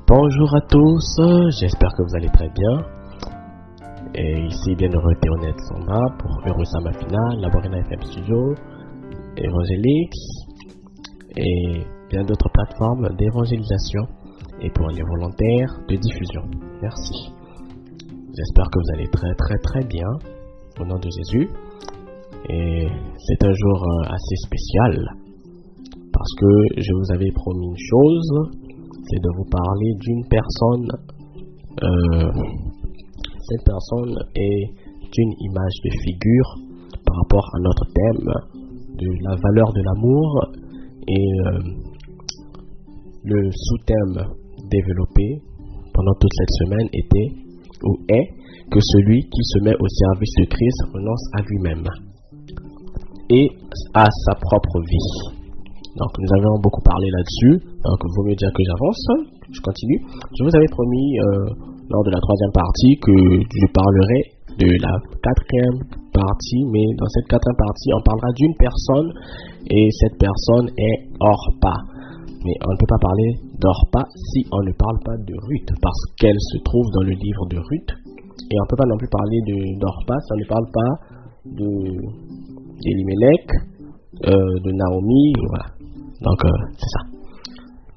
Bonjour à tous, j'espère que vous allez très bien. Et ici, bien heureux Théonette Samba pour Eurosama Final, Laborina FM Studio, Evangelix et bien d'autres plateformes d'évangélisation et pour les volontaires de diffusion. Merci. J'espère que vous allez très bien au nom de Jésus. Et c'est un jour assez spécial parce que je vous avais promis une chose, c'est de vous parler d'une personne. Cette personne est une image de figure par rapport à notre thème de la valeur de l'amour et le sous-thème développé pendant toute cette semaine était ou est que celui qui se met au service de Christ renonce à lui-même et à sa propre vie. Donc nous avons beaucoup parlé là-dessus, donc il vaut mieux dire que j'avance, je continue. Je vous avais promis lors de la troisième partie que je parlerai de la quatrième partie, mais dans cette quatrième partie on parlera d'une personne et cette personne est Orpa. Mais on ne peut pas parler d'Orpa si on ne parle pas de Ruth, parce qu'elle se trouve dans le livre de Ruth, et on ne peut pas non plus parler d'Orpa si on ne parle pas d'Elimelech, de Naomi, voilà. Donc c'est ça.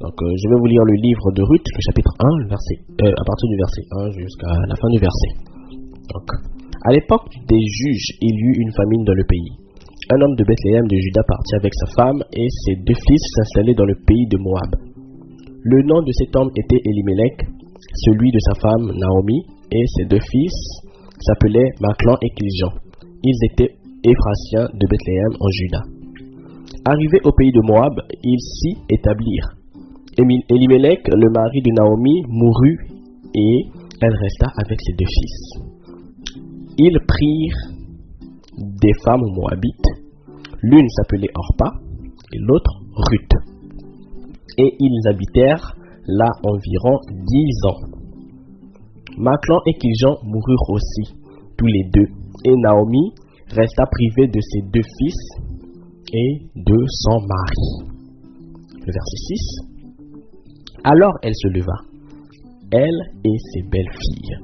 Donc je vais vous lire le livre de Ruth, le chapitre 1, à partir du verset 1 jusqu'à la fin du verset. Donc, à l'époque des juges, il y eut une famine dans le pays. Un homme de Bethléem de Juda partit avec sa femme et ses deux fils s'installer dans le pays de Moab. Le nom de cet homme était Elimelech, celui de sa femme Naomi, et ses deux fils s'appelaient Machlon et Kiljon. Ils étaient Éphrasiens de Bethléem en Juda. Arrivés au pays de Moab, ils s'y établirent. Elimelech, le mari de Naomi, mourut et elle resta avec ses deux fils. Ils prirent des femmes moabites, l'une s'appelait Orpa et l'autre Ruth. Et ils habitèrent là environ 10 ans. Machlon et Kiljon moururent aussi, tous les deux, et Naomi resta privée de ses deux fils et de son mari. Le verset 6. Alors elle se leva, elle et ses belles filles,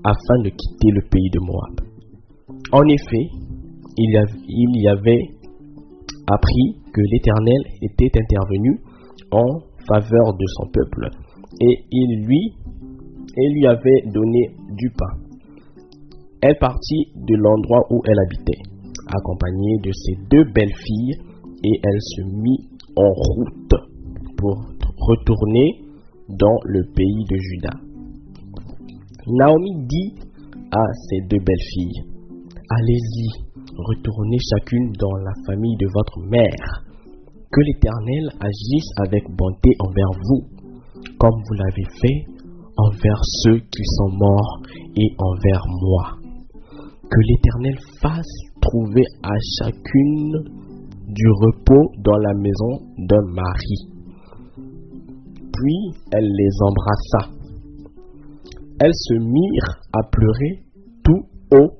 afin de quitter le pays de Moab. En effet, il y avait appris que l'Éternel était intervenu en faveur de son peuple, et il lui avait donné du pain. Elle partit de l'endroit où elle habitait, accompagnée de ses deux belles filles, et elle se mit en route pour retourner dans le pays de Juda. Naomi dit à ses deux belles filles: allez-y, retournez chacune dans la famille de votre mère. Que l'Éternel agisse avec bonté envers vous, comme vous l'avez fait envers ceux qui sont morts et envers moi. Que l'Éternel fasse trouver à chacune du repos dans la maison d'un mari. Puis elle les embrassa. Elles se mirent à pleurer tout haut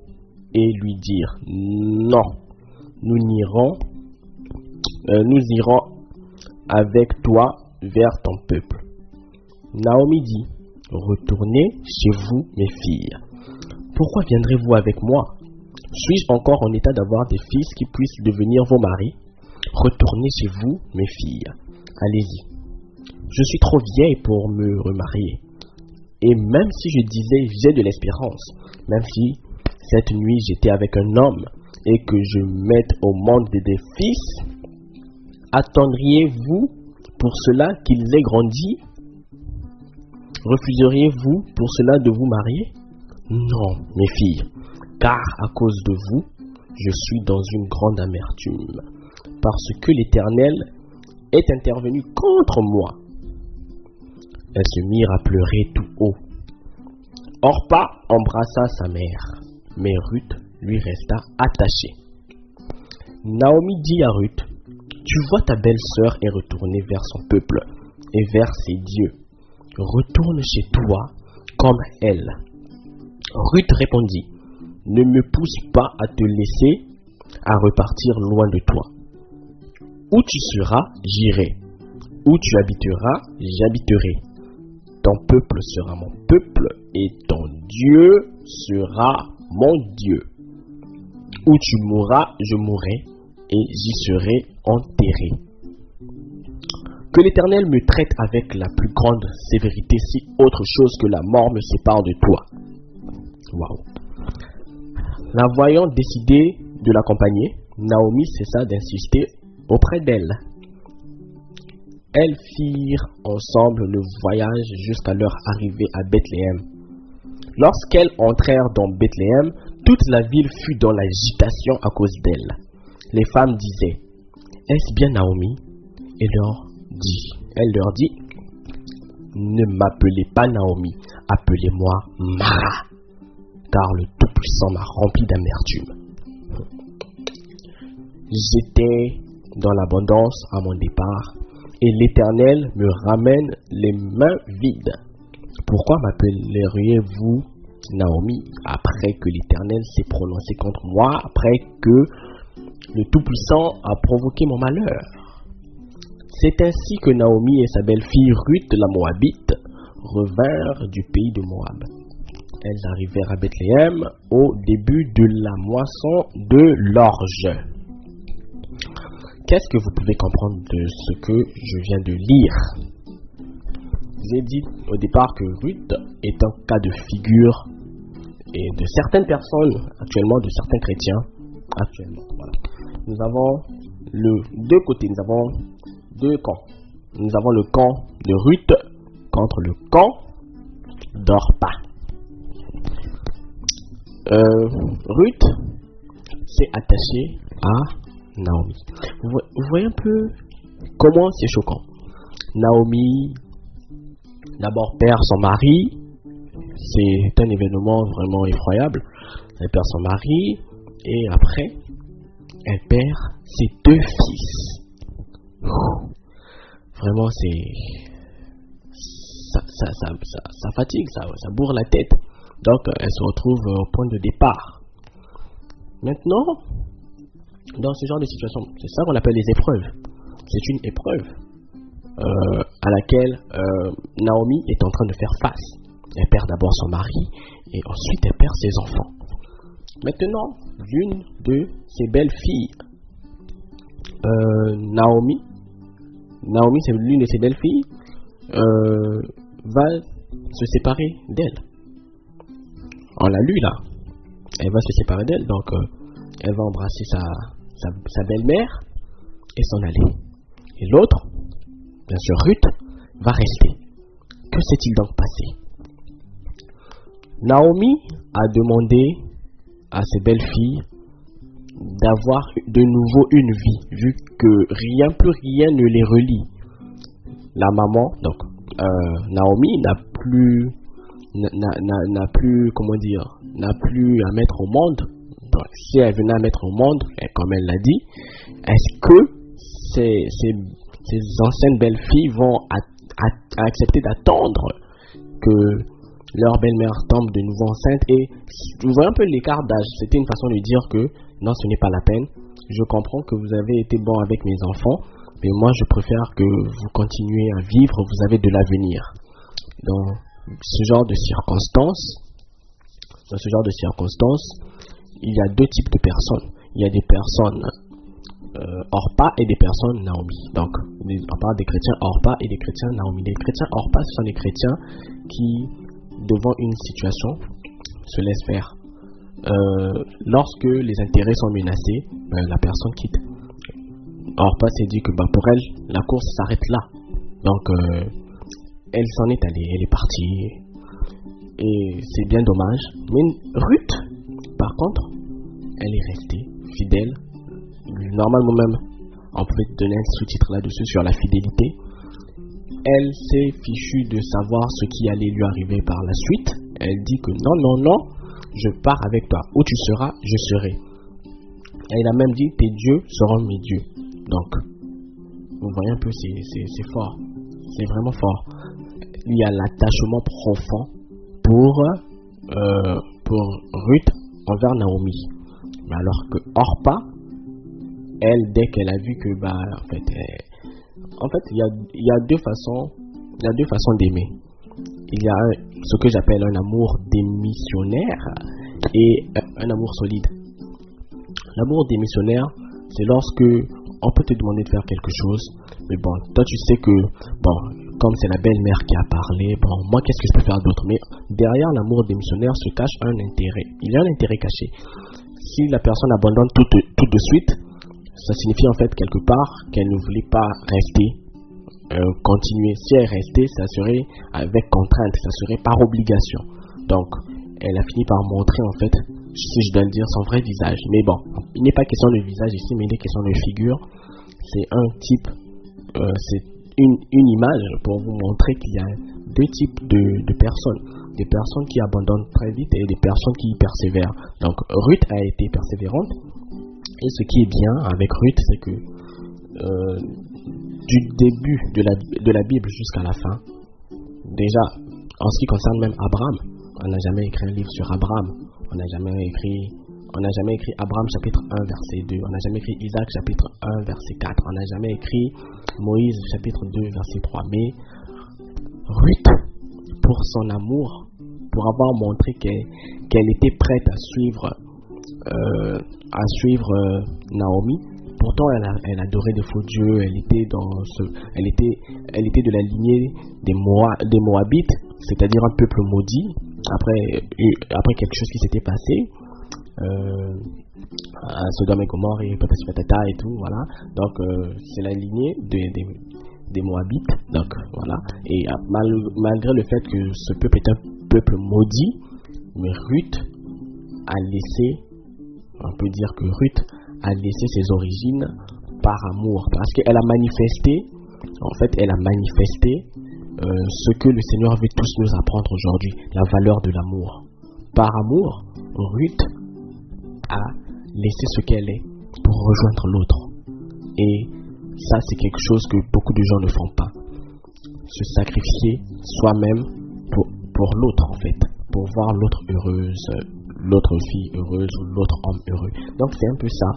et lui dirent: non, nous irons avec toi vers ton peuple. Naomi dit: retournez chez vous, mes filles. Pourquoi viendrez-vous avec moi? Suis-je encore en état d'avoir des fils qui puissent devenir vos maris? Retournez chez vous, mes filles. Allez-y. Je suis trop vieille pour me remarier. Et même si je disais j'ai de l'espérance, même si cette nuit j'étais avec un homme et que je mette au monde des fils, attendriez-vous pour cela qu'ils aient grandi? Refuseriez-vous pour cela de vous marier? Non, mes filles, car à cause de vous, je suis dans une grande amertume, parce que l'Éternel est intervenu contre moi. Elles se mirent à pleurer tout haut. Orpa embrassa sa mère, mais Ruth lui resta attachée. Naomi dit à Ruth: tu vois, ta belle-sœur est retournée vers son peuple et vers ses dieux. Retourne chez toi comme elle. Ruth répondit: ne me pousse pas à te laisser à repartir loin de toi. Où tu seras, j'irai. Où tu habiteras, j'habiterai. ton peuple sera mon peuple et ton Dieu sera mon Dieu. Où tu mourras, je mourrai et j'y serai enterré. Que l'Éternel me traite avec la plus grande sévérité si autre chose que la mort me sépare de toi. Waouh. La voyant décider de l'accompagner, Naomi cessa d'insister auprès d'elle. Elles firent ensemble le voyage jusqu'à leur arrivée à Bethléem. Lorsqu'elles entrèrent dans Bethléem, toute la ville fut dans l'agitation à cause d'elles. Les femmes disaient, « Est-ce bien Naomi ?» Elle leur dit, « Ne m'appelez pas Naomi, appelez-moi Mara, car le Tout-Puissant m'a rempli d'amertume. J'étais dans l'abondance à mon départ, et l'Éternel me ramène les mains vides. Pourquoi m'appelleriez-vous Naomi après que l'Éternel s'est prononcé contre moi, après que le Tout-Puissant a provoqué mon malheur? » C'est ainsi que Naomi et sa belle-fille Ruth la Moabite revinrent du pays de Moab. Elles arrivèrent à Bethléem au début de la moisson de l'orge. Qu'est-ce que vous pouvez comprendre de ce que je viens de lire? J'ai dit au départ que Ruth est un cas de figure et de certaines personnes actuellement, de certains chrétiens actuellement. Voilà. Nous avons deux côtés, nous avons deux camps. Nous avons le camp de Ruth contre le camp d'Orpa. Ruth s'est attachée à Naomi. Vous voyez un peu comment c'est choquant. Naomi d'abord perd son mari. C'est un événement vraiment effroyable. Elle perd son mari et après elle perd ses deux fils. Vraiment ça fatigue, ça bourre la tête. Donc elle se retrouve au point de départ. Maintenant, dans ce genre de situation, c'est ça qu'on appelle les épreuves. C'est une épreuve à laquelle Naomi est en train de faire face. Elle perd d'abord son mari et ensuite elle perd ses enfants. Maintenant, l'une de ses belles filles, Naomi, c'est l'une de ses belles filles, va se séparer d'elle. On l'a lu là. Elle va se séparer d'elle, donc elle va embrasser sa belle-mère et s'en aller. Et l'autre, bien sûr Ruth, va rester. Que s'est-il donc passé? Naomi a demandé à ses belles-filles d'avoir de nouveau une vie, vu que plus rien ne les relie. La maman, donc Naomi n'a plus à mettre au monde. Donc, si elle venait à mettre au monde, comme elle l'a dit, est-ce que ces anciennes belles-filles vont accepter d'attendre que leur belle-mère tombe de nouveau enceinte? Et vous voyez un peu l'écart d'âge. C'était une façon de dire que non, ce n'est pas la peine. Je comprends que vous avez été bon avec mes enfants, mais moi je préfère que vous continuez à vivre, vous avez de l'avenir. Dans ce genre de circonstances, il y a deux types de personnes. Il y a des personnes Orpa et des personnes Naomi. Donc, on parle des chrétiens Orpa et des chrétiens Naomi. Les chrétiens Orpa, ce sont des chrétiens qui, devant une situation, se laissent faire. Lorsque les intérêts sont menacés, la personne quitte. Orpa s'est dit que pour elle, la course s'arrête là. Donc, elle s'en est allée, elle est partie. Et c'est bien dommage. Mais Ruth, par contre, elle est restée fidèle. Normalement même, on pouvait donner un sous-titre là-dessus sur la fidélité. Elle s'est fichue de savoir ce qui allait lui arriver par la suite. Elle dit que non, je pars avec toi. Où tu seras, je serai. Elle a même dit, tes dieux seront mes dieux. Donc, vous voyez un peu, c'est fort. C'est vraiment fort. Il y a l'attachement profond pour Ruth envers Naomi. Mais alors que Orpa, elle, dès qu'elle a vu que, en fait, il y a deux façons d'aimer. il y a ce que j'appelle un amour démissionnaire et un amour solide. L'amour démissionnaire, c'est lorsque on peut te demander de faire quelque chose, mais bon, toi tu sais que, bon, comme c'est la belle-mère qui a parlé, bon, moi qu'est-ce que je peux faire d'autre? Mais derrière l'amour démissionnaire se cache un intérêt. Il y a un intérêt caché. Si la personne abandonne tout de suite, ça signifie en fait quelque part qu'elle ne voulait pas rester, continuer. Si elle restait, ça serait avec contrainte, ça serait par obligation. Donc, elle a fini par montrer en fait, si je dois le dire, son vrai visage. Mais bon, il n'est pas question de visage ici, mais il est question de figure. C'est un type, c'est une image pour vous montrer qu'il y a deux types de personnes. Des personnes qui abandonnent très vite et des personnes qui persévèrent. Donc Ruth a été persévérante. Et ce qui est bien avec Ruth, c'est que du début de la Bible jusqu'à la fin, déjà en ce qui concerne même Abraham, on n'a jamais écrit un livre sur Abraham. On n'a jamais écrit Abraham chapitre 1 verset 2. On n'a jamais écrit Isaac chapitre 1 verset 4. On n'a jamais écrit Moïse chapitre 2 verset 3. Mais Ruth, pour son amour, pour avoir montré qu'elle était prête à suivre Naomi, pourtant elle adorait des faux dieux, elle était de la lignée des Moabites, c'est-à-dire un peuple maudit, après quelque chose qui s'était passé à Sodome et Gomorrhe et patata et tout, voilà. Donc c'est la lignée des Moabites, donc voilà. Et malgré le fait que ce peuple est un peuple maudit, mais Ruth a laissé, on peut dire que Ruth a laissé ses origines par amour, parce qu'elle a manifesté, ce que le Seigneur veut tous nous apprendre aujourd'hui, la valeur de l'amour. Par amour, Ruth a laissé ce qu'elle est pour rejoindre l'autre. Et ça, c'est quelque chose que beaucoup de gens ne font pas. Se sacrifier soi-même pour l'autre, en fait, pour voir l'autre heureuse, l'autre fille heureuse ou l'autre homme heureux. Donc c'est un peu ça.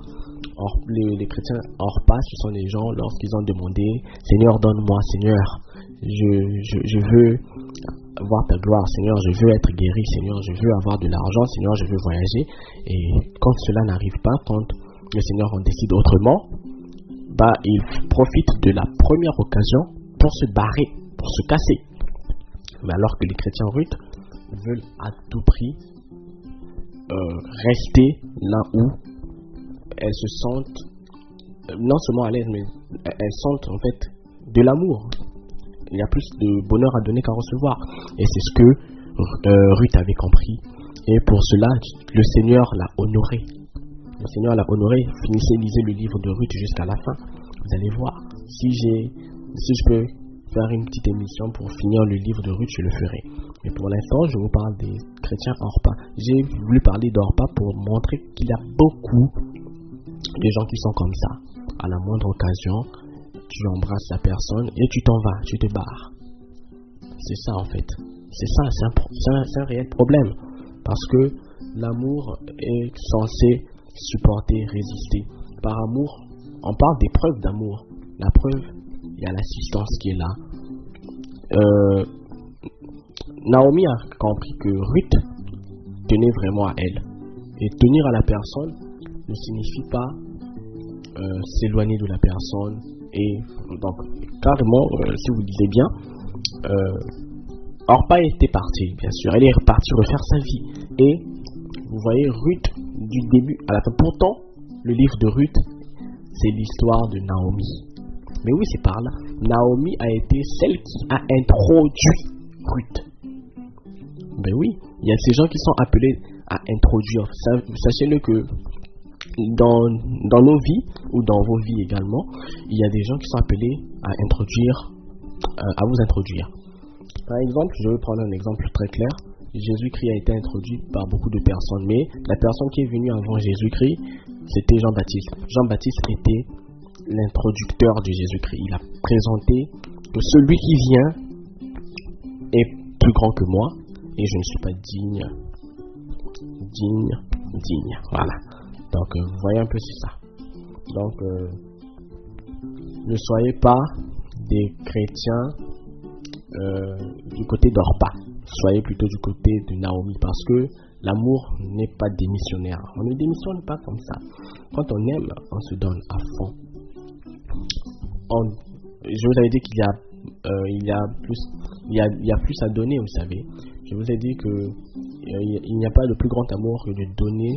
Or, les chrétiens hors pas, ce sont les gens lorsqu'ils ont demandé Seigneur, donne-moi, Seigneur, je veux voir ta gloire, Seigneur, je veux être guéri, Seigneur, je veux avoir de l'argent, Seigneur, je veux voyager. Et quand cela n'arrive pas, quand le Seigneur en décide autrement, il profite de la première occasion pour se barrer, pour se casser. Mais alors que les chrétiens Ruth veulent à tout prix rester là où elles se sentent non seulement à l'aise, mais elles sentent en fait de l'amour. Il y a plus de bonheur à donner qu'à recevoir. Et c'est ce que Ruth avait compris. Et pour cela, le Seigneur l'a honoré. Le Seigneur l'a honoré. Finissez, lisez le livre de Ruth jusqu'à la fin. Vous allez voir. Si je peux faire une petite émission pour finir le livre de Ruth, je le ferai. Mais pour l'instant, je vous parle des chrétiens hors pas. J'ai voulu parler d'Orpa pour montrer qu'il y a beaucoup de gens qui sont comme ça. À la moindre occasion, tu embrasses la personne et tu t'en vas, tu te barres. C'est ça en fait. C'est ça, c'est un réel problème. Parce que l'amour est censé supporter, résister. Par amour, on parle des preuves d'amour. La preuve, il y a l'assistance qui est là. Naomi a compris que Ruth tenait vraiment à elle. Et tenir à la personne ne signifie pas s'éloigner de la personne. Et donc, carrément, si vous lisez bien, Orpa était partie, bien sûr. Elle est repartie refaire sa vie. Et vous voyez Ruth du début à la fin. Pourtant, le livre de Ruth, c'est l'histoire de Naomi. Mais oui, c'est par là. Naomi a été celle qui a introduit Ruth. Ben oui, il y a ces gens qui sont appelés à introduire. Sachez-le que dans nos vies, ou dans vos vies également, il y a des gens qui sont appelés à vous introduire. Par exemple, je vais prendre un exemple très clair. Jésus-Christ a été introduit par beaucoup de personnes, mais la personne qui est venue avant Jésus-Christ, c'était Jean-Baptiste. Jean-Baptiste était l'introducteur de Jésus-Christ. Il a présenté que celui qui vient est plus grand que moi et je ne suis pas digne. Voilà. Donc, vous voyez un peu, c'est ça. Donc, ne soyez pas des chrétiens du côté d'Orpa. Soyez plutôt du côté de Naomi, parce que l'amour n'est pas démissionnaire. On ne démissionne pas comme ça. Quand on aime, on se donne à fond. Je vous avais dit qu'il y a plus à donner, vous savez. Je vous ai dit que il n'y a pas de plus grand amour que de donner,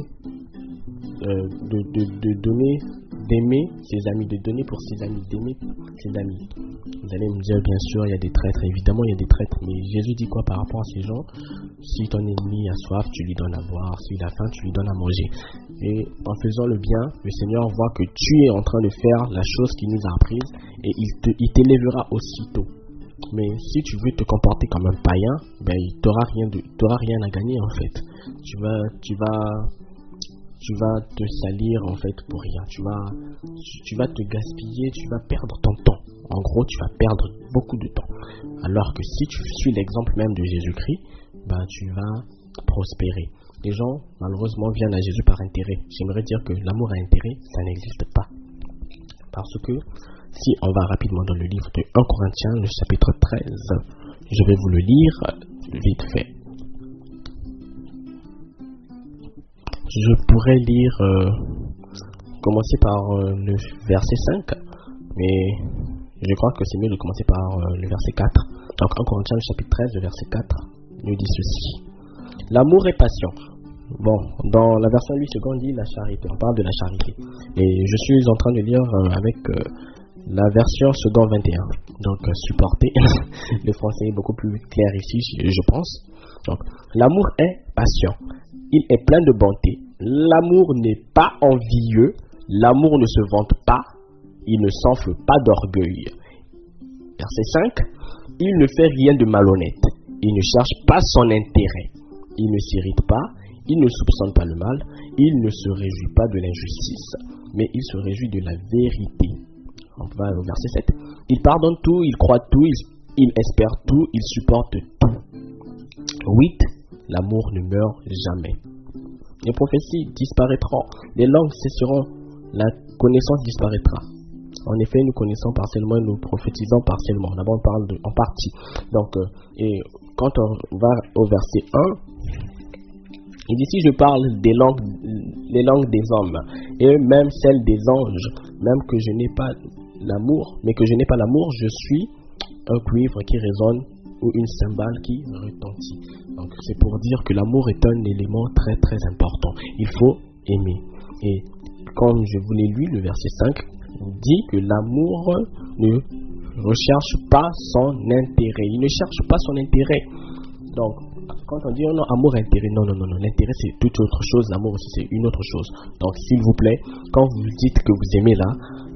d'aimer ses amis, de donner pour ses amis, d'aimer ses amis. Vous allez me dire, bien sûr, il y a des traîtres, évidemment il y a des traîtres, mais Jésus dit quoi par rapport à ces gens? Si ton ennemi a soif, tu lui donnes à boire, s'il a faim, tu lui donnes à manger. Et en faisant le bien, le Seigneur voit que tu es en train de faire la chose qu'il nous a apprise, et il t'élèvera aussitôt. Mais si tu veux te comporter comme un païen, ben tu n'auras rien à gagner en fait. Tu vas te salir en fait pour rien. Tu vas te gaspiller, tu vas perdre ton temps. En gros, tu vas perdre beaucoup de temps. Alors que si tu suis l'exemple même de Jésus-Christ, ben tu vas prospérer. Les gens, malheureusement, viennent à Jésus par intérêt. J'aimerais dire que l'amour à intérêt, ça n'existe pas. Parce que si on va rapidement dans le livre de 1 Corinthiens, le chapitre 13, je vais vous le lire vite fait. Je pourrais lire, commencer par le verset 5, mais je crois que c'est mieux de commencer par le verset 4. Donc 1 Corinthiens, le chapitre 13, le verset 4, nous dit ceci. L'amour est patient. Bon, dans la version 8 secondes, dit la charité. On parle de la charité. Et je suis en train de lire avec la version second 21. Donc, supportez. Le français est beaucoup plus clair ici, je pense. Donc, l'amour est patient. Il est plein de bonté. L'amour n'est pas envieux. L'amour ne se vante pas. Il ne s'enfle pas d'orgueil. Verset 5. Il ne fait rien de malhonnête. Il ne cherche pas son intérêt. Il ne s'irrite pas. Il ne soupçonne pas le mal. Il ne se réjouit pas de l'injustice. Mais il se réjouit de la vérité. On va au verset 7. Il pardonne tout, il croit tout, il espère tout, il supporte tout. 8. L'amour ne meurt jamais. Les prophéties disparaîtront, les langues cesseront, la connaissance disparaîtra. En effet, nous connaissons partiellement, nous prophétisons partiellement. D'abord, on parle en partie. Donc, et quand on va au verset 1, il dit, si je parle les langues des hommes, et même celles des anges, même que je n'ai pas l'amour, mais que je n'ai pas l'amour, je suis un cuivre qui résonne ou une cymbale qui retentit. Donc c'est pour dire que l'amour est un élément très très important. Il faut aimer. Et comme je vous l'ai lu, le verset 5 dit que l'amour ne recherche pas son intérêt. Il ne cherche pas son intérêt. Donc quand on dit oh non, amour et intérêt, non, l'intérêt c'est toute autre chose, l'amour aussi c'est une autre chose. Donc s'il vous plaît, quand vous dites que vous aimez là,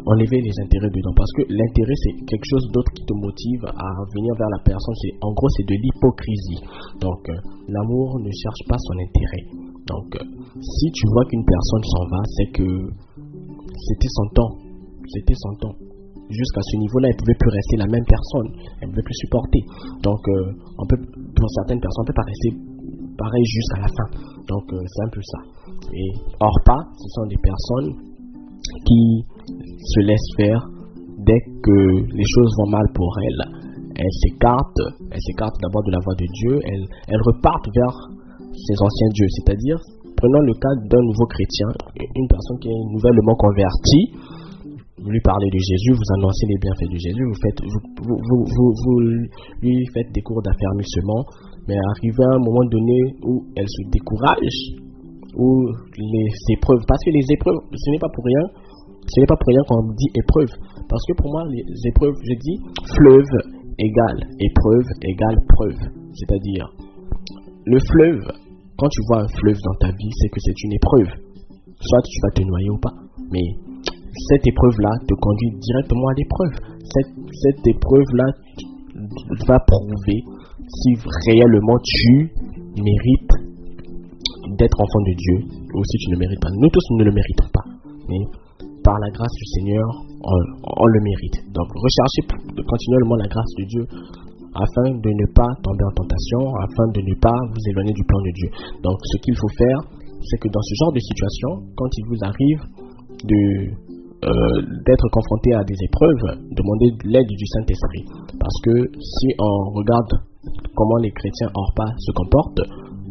enlevez les intérêts dedans, parce que l'intérêt c'est quelque chose d'autre qui te motive à venir vers la personne. En gros c'est de l'hypocrisie. Donc l'amour ne cherche pas son intérêt. Donc si tu vois qu'une personne s'en va, c'est que c'était son temps. Jusqu'à ce niveau-là, elle ne pouvait plus rester la même personne. Elle ne pouvait plus supporter. Donc, pour certaines personnes, on ne peut pas rester pareil jusqu'à la fin. Donc, c'est un peu ça. Et Orpa, ce sont des personnes qui se laissent faire dès que les choses vont mal pour elles. Elles s'écartent d'abord de la voie de Dieu. Elles repartent vers ses anciens dieux. C'est-à-dire, prenons le cas d'un nouveau chrétien, une personne qui est nouvellement convertie. Vous lui parlez de Jésus, vous annoncez les bienfaits de Jésus, vous lui faites des cours d'affermissement, mais arrivé à un moment donné où elle se décourage, où les épreuves, parce que les épreuves, ce n'est pas pour rien qu'on dit épreuve, parce que pour moi, les épreuves, je dis fleuve égale épreuve égale preuve, c'est-à-dire, le fleuve, quand tu vois un fleuve dans ta vie, c'est que c'est une épreuve, soit tu vas te noyer ou pas, mais cette épreuve-là te conduit directement à l'épreuve. Cette épreuve-là va prouver si réellement tu mérites d'être enfant de Dieu ou si tu ne mérites pas. Nous tous ne le méritons pas, mais par la grâce du Seigneur, on le mérite. Donc recherchez continuellement la grâce de Dieu afin de ne pas tomber en tentation, afin de ne pas vous éloigner du plan de Dieu. Donc ce qu'il faut faire, c'est que dans ce genre de situation, quand il vous arrive d'être confronté à des épreuves, demander de l'aide du Saint-Esprit. Parce que si on regarde comment les chrétiens hors pas se comportent,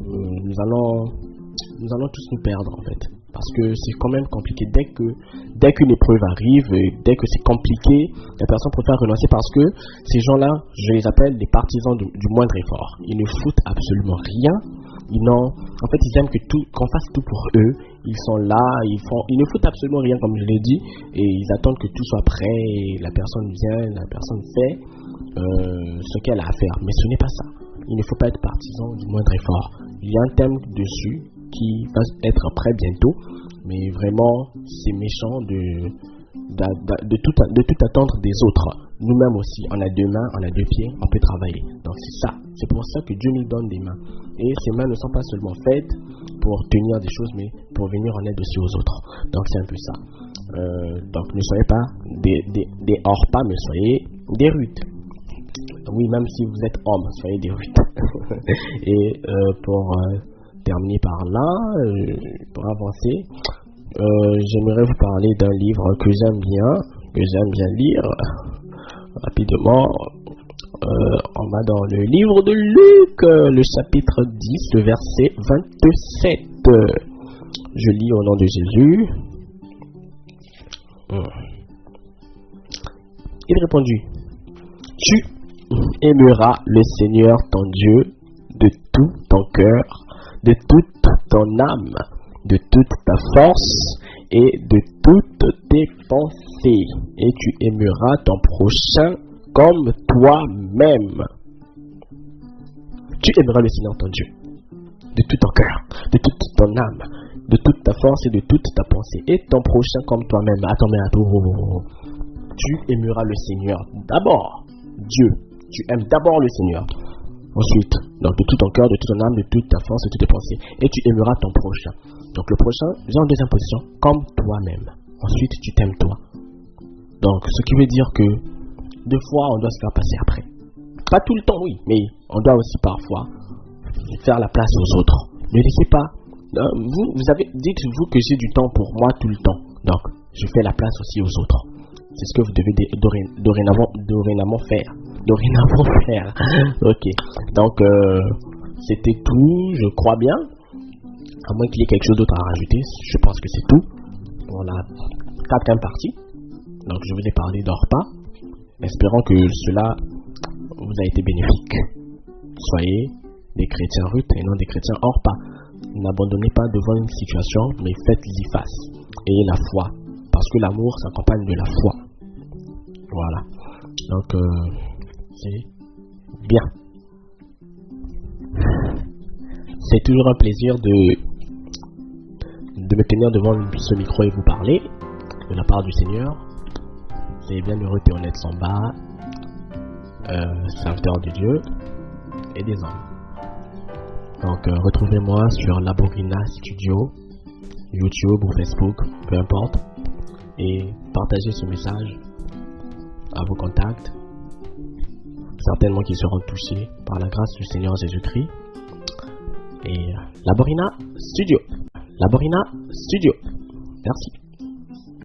nous allons tous nous perdre en fait. Parce que c'est quand même compliqué. Dès qu'une épreuve arrive, dès que c'est compliqué, la personne préfère renoncer parce que ces gens-là, je les appelle les partisans du moindre effort. Ils ne foutent absolument rien. En fait, ils aiment qu'on fasse tout pour eux. Ils sont là, ils ne foutent absolument rien, comme je l'ai dit, et ils attendent que tout soit prêt. Et la personne vient, la personne fait ce qu'elle a à faire. Mais ce n'est pas ça. Il ne faut pas être partisan du moindre effort. Il y a un thème dessus qui va être prêt bientôt, mais vraiment c'est méchant de tout attendre des autres. Nous-mêmes aussi, on a deux mains, on a deux pieds, on peut travailler. Donc c'est ça, c'est pour ça que Dieu nous donne des mains. Et ces mains ne sont pas seulement faites pour tenir des choses, mais pour venir en aide aussi aux autres. Donc c'est un peu ça. Donc ne soyez pas des hors-pas, mais soyez des rutes. Oui, même si vous êtes homme, soyez des rutes. Et pour terminer par là, pour avancer, j'aimerais vous parler d'un livre que j'aime bien lire rapidement. On va dans le livre de Luc, le chapitre 10, le verset 27. Je lis au nom de Jésus. Il répondit: tu aimeras le Seigneur ton Dieu de tout ton cœur, de toute ton âme, de toute ta force et de toutes tes pensées, et tu aimeras ton prochain comme toi-même. Tu aimeras le Seigneur ton Dieu de tout ton cœur, de toute ton âme, de toute ta force et de toute ta pensée, et ton prochain comme toi-même. Attends. Tu aimeras le Seigneur d'abord, Dieu. Tu aimes d'abord le Seigneur. Ensuite, donc de tout ton cœur, de toute ton âme, de toute ta force et de toutes tes pensées. Et tu aimeras ton prochain. Donc le prochain vient en deuxième position, comme toi-même. Ensuite, tu t'aimes toi. Donc, ce qui veut dire que deux fois, on doit se faire passer après. Pas tout le temps, oui, mais on doit aussi parfois faire la place aux autres. Ne laissez pas. Dites-vous que j'ai du temps pour moi tout le temps. Donc, je fais la place aussi aux autres. C'est ce que vous devez dorénavant faire. Ok. Donc, c'était tout, je crois bien. À moins qu'il y ait quelque chose d'autre à rajouter, je pense que c'est tout. On a 4 parties. Donc, je vous ai parlé d'hors pas. Espérons que cela vous a été bénéfique. Soyez des chrétiens rutes et non des chrétiens hors pas. N'abandonnez pas devant une situation, mais faites-y face. Ayez la foi. Parce que l'amour s'accompagne de la foi. Voilà. Donc, c'est bien. C'est toujours un plaisir de me tenir devant ce micro et vous parler de la part du Seigneur. C'est Bienheureux Théonette Samba, serviteur de Dieu et des hommes. Donc retrouvez-moi sur Laborina Studio, YouTube ou Facebook, peu importe, et partagez ce message à vos contacts, certainement qu'ils seront touchés par la grâce du Seigneur Jésus-Christ. Et Laborina Studio. Merci.